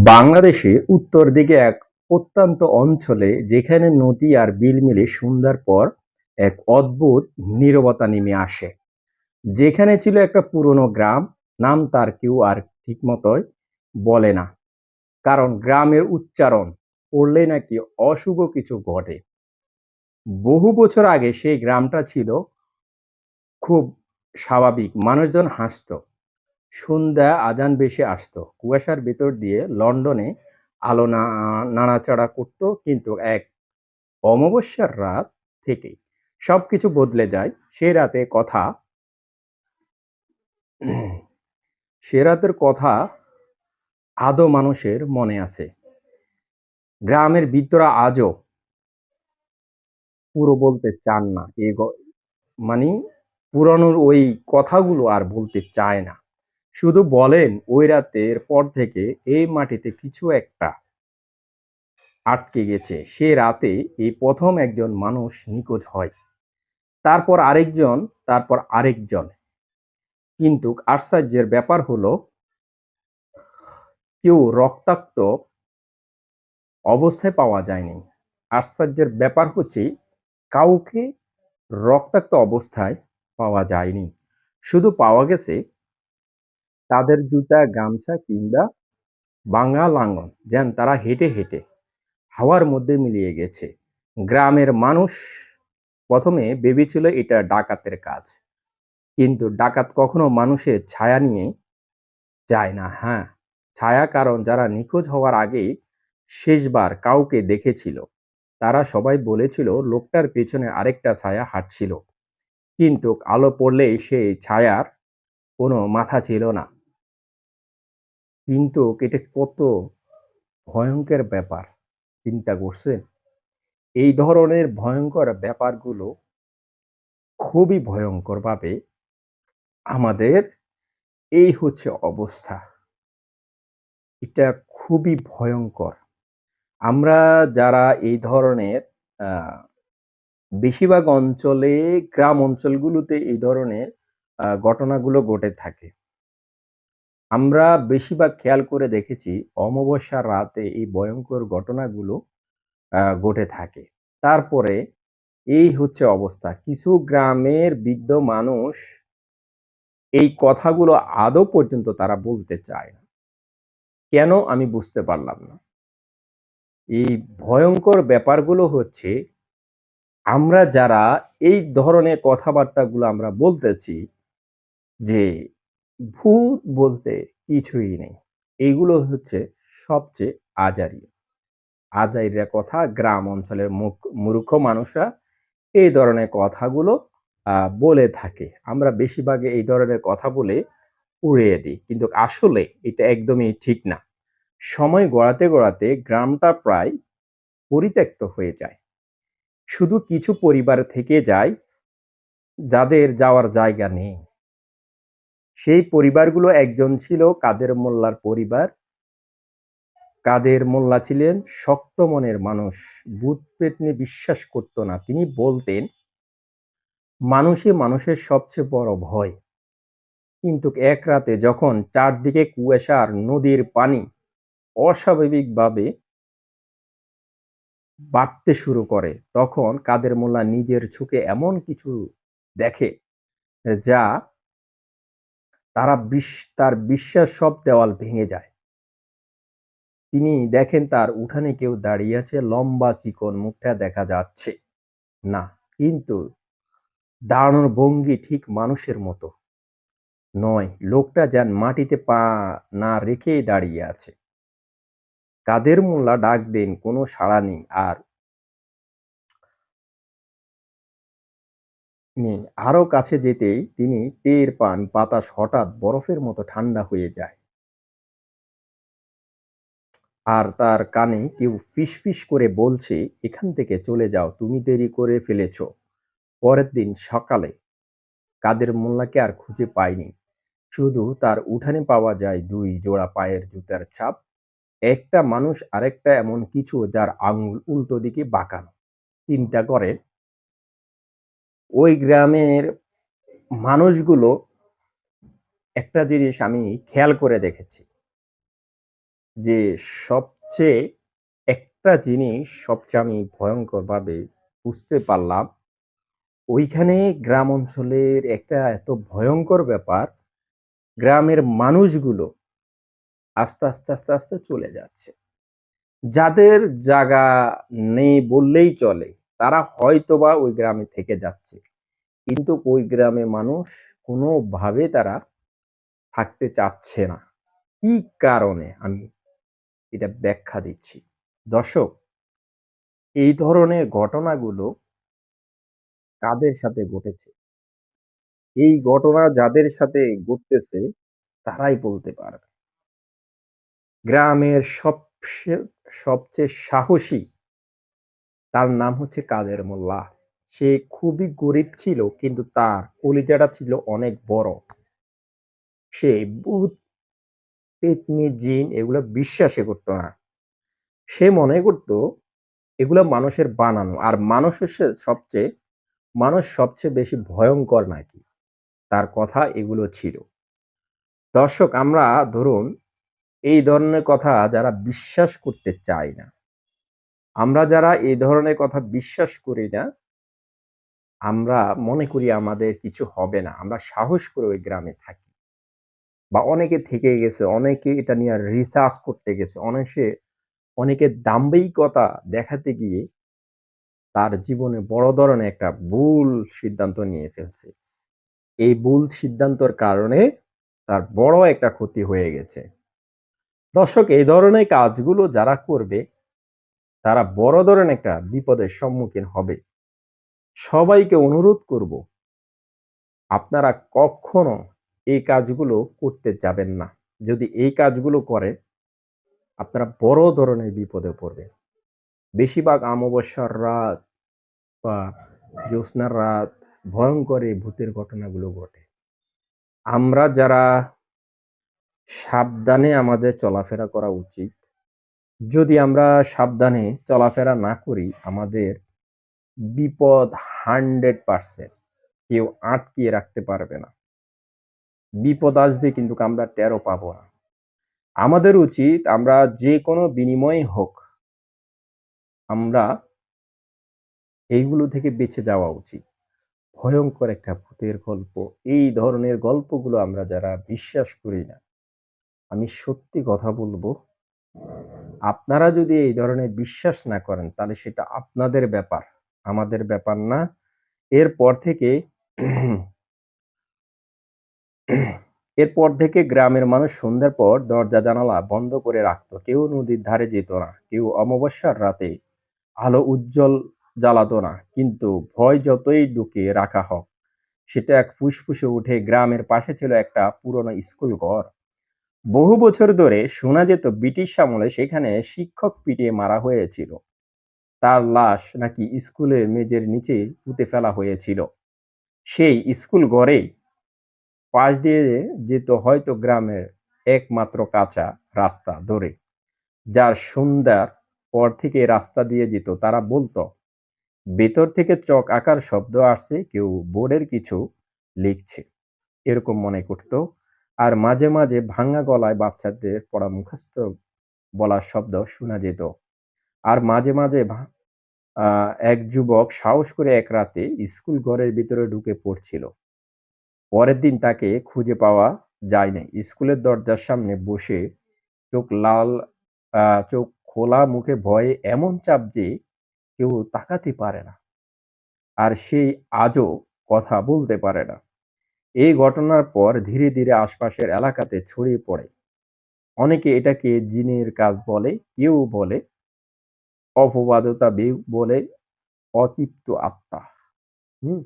বাংলাদেশে উত্তর দিকে এক প্রত্যন্ত অঞ্চলে যেখানে নদী আর বিল মিলে সন্ধ্যার পর এক অদ্ভুত নীরবতা নেমে আসে। যেখানে ছিল একটা পুরনো গ্রাম, নাম তার কেউ আর ঠিকমতোই বলে না। কারণ গ্রামের উচ্চারণ করলেই নাকি অশুভ কিছু ঘটে। বহু বছর আগে সেই গ্রামটা ছিল খুব স্বাভাবিক, মানুষজন হাসতো, সন্ধ্যা আজান ভেসে আসতো, কুয়াশার ভেতর দিয়ে লন্ডনে আলো নাড়াচাড়া করত। কিন্তু এক অমাবস্যার রাত থেকেই সবকিছু বদলে যায়। সে রাতের কথা আদৌ মানুষের মনে আছে? গ্রামের বৃদ্ধরা আজও পুরো বলতে চান না, মানে পুরানোর ওই কথাগুলো আর বলতে চায় না। শুধু বলেন ওই রাতের পর থেকে এই মাটিতে কিছু একটা আটকে গেছে। সে রাতে এই প্রথম একজন মানুষ নিখোঁজ হয়, তারপর আরেকজন, তারপর আরেকজন। কিন্তু আশ্চর্যের ব্যাপার হলো কেউ রক্তাক্ত অবস্থায় পাওয়া যায়নি। আশ্চর্যের ব্যাপার হচ্ছে কাউকে রক্তাক্ত অবস্থায় পাওয়া যায়নি। শুধু পাওয়া গেছে তাদের জুতা, গামছা কিংবা ভাঙা লাঙল, যেন তারা হেঁটে হেঁটে হাওয়ার মধ্যে মিলিয়ে গেছে। গ্রামের মানুষ প্রথমে ভেবেছিল এটা ডাকাতের কাজ। কিন্তু ডাকাত কখনো মানুষের ছায়া নিয়ে যায় না। হ্যাঁ, ছায়া, কারণ যারা নিখোঁজ হওয়ার আগেই শেষবার কাউকে দেখেছিল তারা সবাই বলেছিল লোকটার পেছনে আরেকটা ছায়া হাঁটছিল। কিন্তু আলো পড়লেই সেই ছায়ার কোনো মাথা ছিল না। কিন্তু এটা কত ভয়ঙ্কর ব্যাপার, চিন্তা করছেন? এই ধরনের ভয়ঙ্কর ব্যাপারগুলো খুবই ভয়ঙ্করভাবে আমাদের এই হচ্ছে অবস্থা। এটা খুবই ভয়ঙ্কর। আমরা যারা এই ধরনের আ বেশিরভাগ অঞ্চলে, গ্রাম অঞ্চলগুলোতে এই ধরনের ঘটনাগুলো ঘটে থাকে। আমরা বেশিরভাগ খেয়াল করে দেখেছি অমাবস্যার রাতে এই ভয়ঙ্কর ঘটনাগুলো ঘটে থাকে। তারপরে এই হচ্ছে অবস্থা। কিছু গ্রামের বৃদ্ধ মানুষ এই কথাগুলো আদৌ পর্যন্ত তারা বলতে চায় না। কেন আমি বুঝতে পারলাম না। এই ভয়ঙ্কর ব্যাপারগুলো হচ্ছে আমরা যারা এই ধরনের কথাবার্তাগুলো আমরা বলতেছি যে ভূত বলতে কিছুই নেই। এইগুলো হচ্ছে সবচেয়ে আজাইরা আজাইরা কথা। গ্রাম অঞ্চলের মূর্খ মানুষরা এই ধরনের কথাগুলো বলে থাকে। আমরা বেশিরভাগই এই ধরনের কথা বলে উড়িয়ে দিই। কিন্তু আসলে এটা একদমই ঠিক না। সময় গড়াতে গড়াতে গ্রামটা প্রায় পরিত্যক্ত হয়ে যায়। শুধু কিছু পরিবার থেকে যায় যাদের যাওয়ার জায়গা নেই। সেই পরিবারগুলো একজন ছিল কাদের মোল্লার পরিবার। কাদের মোল্লা ছিলেন শক্ত মনের মানুষ। ভূত-প্রেত নিয়ে বিশ্বাস করত না। তিনি বলতেন, মানুষই মানুষের সবচেয়ে বড় ভয়। কিন্তু এক রাতে যখন চারদিকে কুয়াশা আর নদীর পানি অস্বাভাবিকভাবে বাড়তে শুরু করে, তখন কাদের মোল্লা নিজের চোখে এমন কিছু দেখে যা তার বিশ্বাস সব দেওয়াল ভেঙে যায়। তিনি দেখেন তার উঠানে কেউ দাঁড়িয়ে আছে, লম্বা চিকন, মুখটা দেখা যাচ্ছে না। কিন্তু দাঁড়ানোর ভঙ্গি ঠিক মানুষের মতো নয়। লোকটা যেন মাটিতে পা না রেখেই দাঁড়িয়ে আছে। কাদের মোল্লা ডাক দেন, কোনো সাড়া আর নেই। আরো কাছে যেতেই তিনি টের পান বাতাস হঠাৎ বরফের মতো ঠান্ডা হয়ে যায়। আর তার কানে কেউ ফিসফিস করে বলছে, এখান থেকে চলে যাও, তুমি দেরি করে ফেলেছ। পরের দিন সকালে কাদের মোল্লাকে আর খুঁজে পায়নি। শুধু তার উঠানে পাওয়া যায় ২ জোড়া পায়ের জুতার ছাপ। একটা মানুষ, আরেকটা এমন কিছু যার আঙুল উল্টো দিকে বাঁকানো। চিন্তা করেন, ওই গ্রামের মানুষগুলো, একটা জিনিস আমি খেয়াল করে দেখেছি। যে সবচেয়ে একটা জিনিস সবচেয়ে আমি ভয়ংকরভাবে বুঝতে পারলাম, ওইখানে গ্রাম অঞ্চলের একটা এত ভয়ংকর ব্যাপার, গ্রামের মানুষগুলো আস্তে আস্তে চলে যাচ্ছে। যাদের জায়গা নেই বললেই চলে, তারা হয়তোবা ওই গ্রামে থেকে যাচ্ছে। কিন্তু ওই গ্রামে মানুষ কোনোভাবে তারা থাকতে চাচ্ছে না। কি কারণে? আমি এটা ব্যাখ্যা দিচ্ছি। দর্শক, এই ধরনের ঘটনাগুলো কাদের সাথে ঘটেছে? এই ঘটনা যাদের সাথে ঘটতেছে তারাই বলতে পারবে। গ্রামের সবচেয়ে সাহসী, তার নাম হচ্ছে কাদের মোল্লা। সে খুবই গরিব ছিল কিন্তু তার কলিজাটা ছিল অনেক বড়। সে ভূত, পেতনি, জিন এগুলো বিশ্বাসই করত না। সে মনে করত এগুলা মানুষের বানানো। আর মানুষ সবচেয়ে বেশি ভয়ংকর নাকি। তার কথা এগুলো ছিল। দর্শক, আমরা ধরুন এই ধরনের কথা যারা বিশ্বাস করতে চাই না, আমরা যারা এই ধরনের কথা বিশ্বাস করি না, আমরা মনে করি আমাদের কিছু হবে না। আমরা সাহস করে ওই গ্রামে থাকি। বা অনেকে থেকে গেছে, অনেকে এটা নিয়ে রিসার্চ করতে গেছে। অনেকে দাম্ভিকতা দেখাতে গিয়ে তার জীবনে বড় ধরনের একটা ভুল সিদ্ধান্ত নিয়ে ফেলছে। এই ভুল সিদ্ধান্তর কারণে তার বড় একটা ক্ষতি হয়ে গেছে। দর্শক, এই ধরনের কাজগুলো যারা করবে তারা বড় ধরনের একটা বিপদের সম্মুখীন হবে। সবাইকে অনুরোধ করব, আপনারা কখনো এই কাজগুলো করতে যাবেন না। যদি এই কাজগুলো করেন, আপনারা বড় ধরনের বিপদে পড়বেন। বেশিরভাগ অমাবস্যার রাত বা জ্যোৎস্নার রাত ভয়ংকর এই ভূতের ঘটনাগুলো ঘটে। আমরা যারা সাবধানে আমাদের চলাফেরা করা উচিত। যদি আমরা সাবধানে চলাফেরা না করি, আমাদের বিপদ 100%, কেউ আটকিয়ে রাখতে পারবে না। বিপদ আসবে কিন্তু আমরা টেরও পাবো না। আমাদের উচিত আমরা যে কোনো বিনিময়ে হোক, আমরা এইগুলো থেকে বেঁচে যাওয়া উচিত। ভয়ংকর একটা ভূতের গল্প, এই ধরনের গল্পগুলো আমরা যারা বিশ্বাস করি না, আমি সত্যি কথা বলবো, আপনারা যদি এই ধরনের বিশ্বাস না করেন তাহলে সেটা আপনাদের ব্যাপার, আমাদের ব্যাপার না। এরপর থেকে এরপর থেকে গ্রামের মানুষ সন্ধ্যার পর দরজা জানালা বন্ধ করে রাখতো। কেউ নদীর ধারে যেত না, কেউ অমাবস্যার রাতে আলো উজ্জ্বল জ্বালাতো না। কিন্তু ভয় যতই ঢুকিয়ে রাখা হোক, সেটা এক ফুসফুসে উঠে। গ্রামের পাশে ছিল একটা পুরনো স্কুল ঘর। বহু বছর ধরে শোনা যেত ব্রিটিশ আমলে সেখানে শিক্ষক পিটিয়ে মারা হয়েছিল। তার লাশ নাকি স্কুলের মেঝের নিচে পুঁতে ফেলা হয়েছিল। সেই স্কুল ঘরেই পাশ দিয়ে যেত হয়তো গ্রামের একমাত্র কাঁচা রাস্তা ধরে, যার সন্ধ্যার পর থেকে রাস্তা দিয়ে যেত। তারা বলতো ভেতর থেকে চক আকার শব্দ আসছে, কেউ বোর্ডের কিছু লিখছে, এরকম মনে করত। আর মাঝে মাঝে ভাঙা গলায় বাচ্চাদের পড়া মুখস্থ বলার শব্দ শোনা যেত। আর মাঝে মাঝে এক যুবক সাহস করে এক রাতে স্কুল ঘরের ভিতরে ঢুকে পড়ছিল। পরের দিন তাকে খুঁজে পাওয়া যায়নি। স্কুলের দরজার সামনে বসে চোখ লাল, চোখ খোলা, মুখে ভয়ে এমন চাপ যে কেউ তাকাতে পারে না। আর সেই আজও কথা বলতে পারে না। এই ঘটনার পর ধীরে ধীরে আশপাশের এলাকাতে ছড়িয়ে পড়ে। অনেকে এটাকে জিনের কাজ বলে, কেউ বলে অপবাদতা, বলে অতৃপ্ত আত্মা। হুম?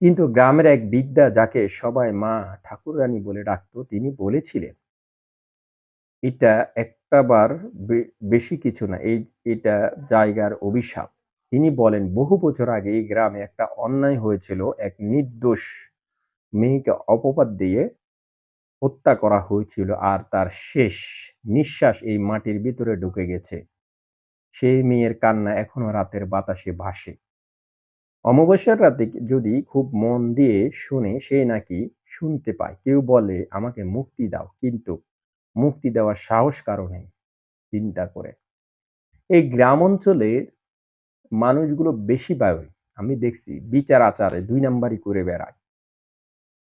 কিন্তু গ্রামের এক বৃদ্ধা, যাকে সবাই মা ঠাকুরানী বলে ডাকতো, তিনি বলেছিলেন এটা একটাবার বেশি কিছু না। এটা জায়গার অভিশাপ। তিনি বলেন বহু বছর আগে এই গ্রামে একটা অন্যায় হয়েছিল। এক নির্দোষ মেয়েকে অপবাদ দিয়ে হত্যা করা হয়েছিল। আর তার শেষ নিঃশ্বাস এই মাটির ভিতরে ঢুকে গেছে। সেই মেয়ের কান্না এখনো রাতের বাতাসে ভাসে। অমাবস্যার রাতে যদি খুব মন দিয়ে শুনে, সে নাকি শুনতে পায়। কেউ বলে আমাকে মুক্তি দাও, কিন্তু মুক্তি দেওয়ার সাহস কারো নেই। চিন্তা করে। এই গ্রাম অঞ্চলের মানুষগুলো বেশিরভাগই আমি দেখছি বিচার আচারে ২ নাম্বারি করে বেড়ায়।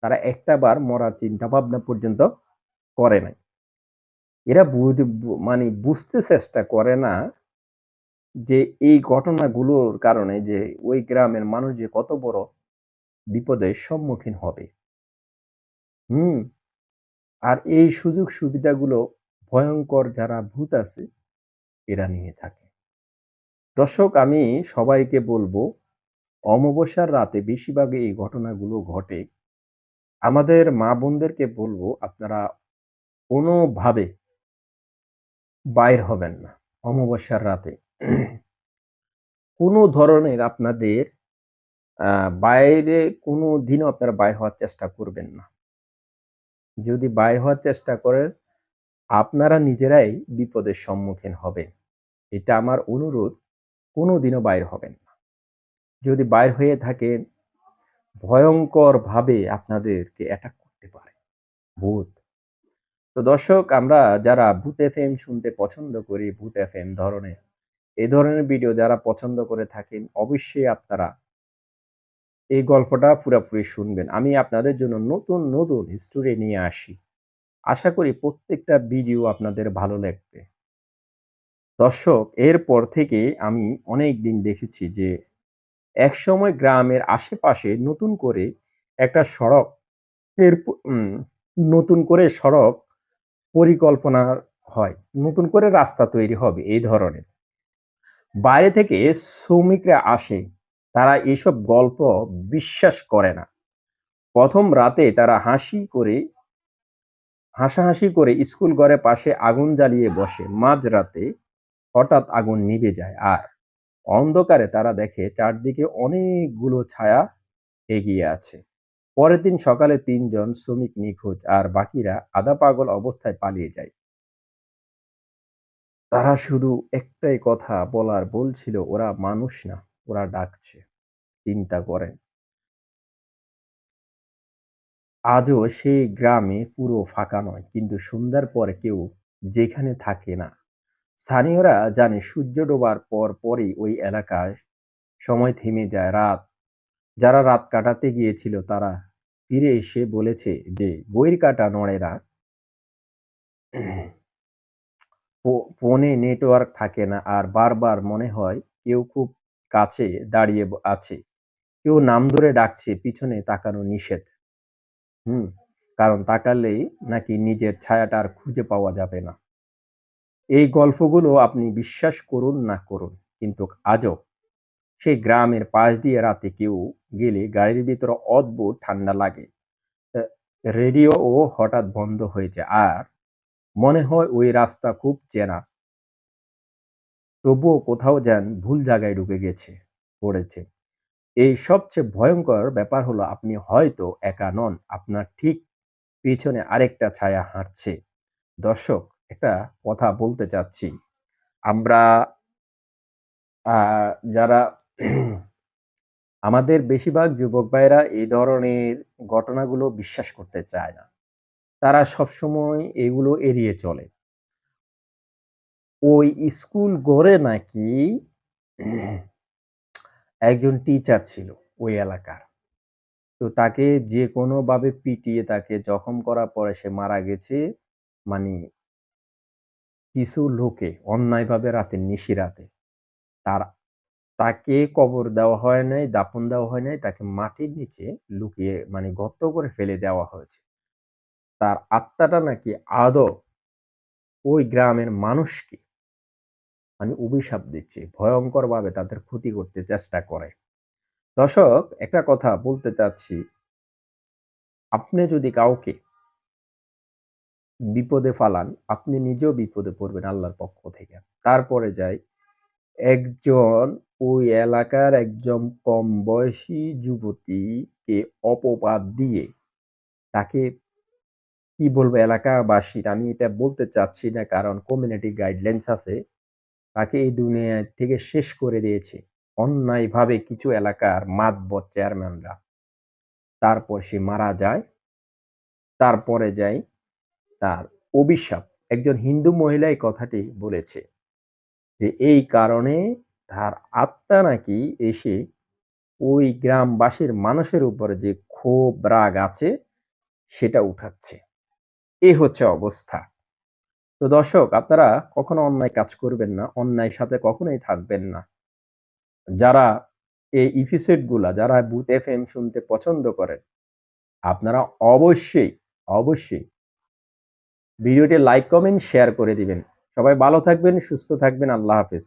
তারা একটাবার মরার চিন্তাভাবনা পর্যন্ত করে নাই। এরা মানে বুঝতে চেষ্টা করে না যে এই ঘটনাগুলোর কারণে যে ওই গ্রামের মানুষ যে কত বড় বিপদের সম্মুখীন হবে। হুম? আর এই সুযোগ সুবিধাগুলো ভয়ংকর যারা ভূত আছে এরা নিয়ে থাকে। দর্শক আমি সবাইকে বলবো অমাবস্যার রাতে বেশিরভাগই এই ঘটনাগুলো ঘটে। আমাদের মা-বোনদেরকে বলবো আপনারা কোনোভাবে বাইর হবেন না অমাবস্যার রাতে। কোনো ধরনের আপনাদের আ বাইরে কোনোদিনও আপনারা বাইর হওয়ার চেষ্টা করবেন না। যদি বাইর হওয়ার চেষ্টা করেন, আপনারা নিজেরাই বিপদের সম্মুখীন হবেন। এটা আমার অনুরোধ, কোনোদিনও বাইর হবেন না। যদি বাইর হয়ে থাকেন, ভয়ংকরভাবে আপনাদেরকে অ্যাটাক করতে পারে ভূত। তো দর্শক আমরা যারা ভূত এফএম শুনতে পছন্দ করি, ভূত এফএম ধরনের, এ ধরনের ভিডিও যারা পছন্দ করে থাকেন, অবশ্যই আপনারা এই গল্পটা পুরাপুরি শুনবেন। আমি আপনাদের জন্য নতুন, নতুন স্টোরি নিয়ে আসি। আশা করি প্রত্যেকটা ভিডিও আপনাদের ভালো লাগবে। দর্শক এরপর থেকে আমি অনেকদিন দেখেছি যে একসময় গ্রামের আশেপাশে নতুন করে একটা সড়ক এর প উম নতুন করে সড়ক পরিকল্পনা হয়। নতুন করে রাস্তা তৈরি হবে এই ধরনের। বাইরে থেকে শ্রমিকরা আসে। তারা এসব গল্প বিশ্বাস করে না। ১ম রাতে তারা হাসাহাসি করে স্কুল ঘরের পাশে আগুন জ্বালিয়ে বসে। মাঝরাতে হঠাৎ আগুন নিভে যায় আর অন্ধকারে তারা দেখে চারদিকে অনেকগুলো ছায়া এগিয়ে আছে। পরের দিন সকালে ৩ জন শ্রমিক নিখোঁজ আর বাকিরা আধা পাগল অবস্থায় পালিয়ে যায়। তারা শুধু একটাই কথা বলছিল ওরা মানুষ না, ওরা ডাকছে। চিন্তা করেন। আজও সেই গ্রামে পুরো ফাঁকা নয়, কিন্তু সন্ধ্যার পর কেউ যেখানে থাকে না। স্থানীয়রা জানে সূর্য ডোবার পরই ওই এলাকায় সময় থেমে যায়। যারা রাত কাটাতে গিয়েছিল তারা ফিরে এসে বলেছে যে ঘড়ির কাঁটা নড়ে না, ফোনে নেটওয়ার্ক থাকে না আর বারবার মনে হয় কেউ খুব কাছে দাঁড়িয়ে আছে। কেউ নাম ধরে ডাকছে, পিছনে তাকানো নিষেধ। হুম? কারণ তাকালেই নাকি নিজের ছায়াটা আর খুঁজে পাওয়া যাবে না। এই গল্পগুলো আপনি বিশ্বাস করুন না করুন, কিন্তু আজও সেই গ্রামের পাশ দিয়ে রাতে কেউ গেলে গাড়ির ভিতরে অদ্ভুত ঠান্ডা লাগে। আ রেডিওও হঠাৎ বন্ধ হয়ে যায়। আর মনে হয় ওই রাস্তা খুব চেনা। তবুও কোথাও যেন ভুল জায়গায় ঢুকে পড়েছে। এই সবচেয়ে ভয়ংকর ব্যাপার হলো আপনি হয়তো একা নন। আপনার ঠিক পেছনে আরেকটা ছায়া হাঁটছে। দর্শক, একটা কথা বলতে চাচ্ছি। আমরা আ যারা আমাদের বেশিরভাগ যুবক ভাইয়েরা এই ধরনের ঘটনাগুলো বিশ্বাস করতে চায় না। তারা সবসময় এগুলো এড়িয়ে চলে। ওই স্কুল ঘরে নাকি একজন টিচার ছিল ওই এলাকার। তো তাকে যেকোনোভাবে পিটিয়ে তাকে জখম করার পরে সে মারা গেছে। মানে কিছু লোকে অন্যায়ভাবে রাতে নিশিরাতে তার তাকে কবর দেওয়া হয় নাই, দাফন দেওয়া হয় নাই। তাকে মাটির নিচে লুকিয়ে মানে গর্ত করে ফেলে দেওয়া হয়েছে। তার আত্মাটা নাকি আদৌ ওই গ্রামের মানুষকে মানে অভিশাপ দিচ্ছে। ভয়ংকরভাবে তাদের ক্ষতি করতে চেষ্টা করে। দর্শক একটা কথা বলতে চাচ্ছি, আপনি যদি কাউকে বিপদে ফালান, আপনি নিজেও বিপদে পড়বেন আল্লাহর পক্ষ থেকে। তারপরে যাই একজন ওই এলাকার একজন কম বয়সী যুবতীকে অপবাদ দিয়ে তাকে কি বলবো এলাকাবাসীর আমি এটা বলতে চাচ্ছি না কারণ কমিউনিটি গাইডলাইনস আছে। তাকে এই দুনিয়া থেকে শেষ করে দিয়েছে। অন্যায়ভাবে কিছু এলাকার মাতবর চেয়ারম্যানরা। তারপর সে মারা যায়। তারপরে যাই তার অভিশাপ। একজন হিন্দু মহিলা এই কথাটি বলেছে যে, এই কারণে তার আত্মা নাকি এসে ওই গ্রামবাসীর মানুষের উপরে যে ক্ষোভ, রাগ আছে সেটা উঠাচ্ছে। এই হচ্ছে অবস্থা। তো দর্শক আপনারা কখনো অন্যায় কাজ করবেন না। অন্যায়ের সাথে কখনোই থাকবেন না। যারা এই এপিসোড গুলা যারা ভূত এফএম শুনতে পছন্দ করেন, আপনারা অবশ্যই, অবশ্যই ভিডিওটি লাইক, কমেন্ট, শেয়ার করে দিবেন। সবাই ভালো থাকবেন, সুস্থ থাকবেন। আল্লাহ হাফেজ।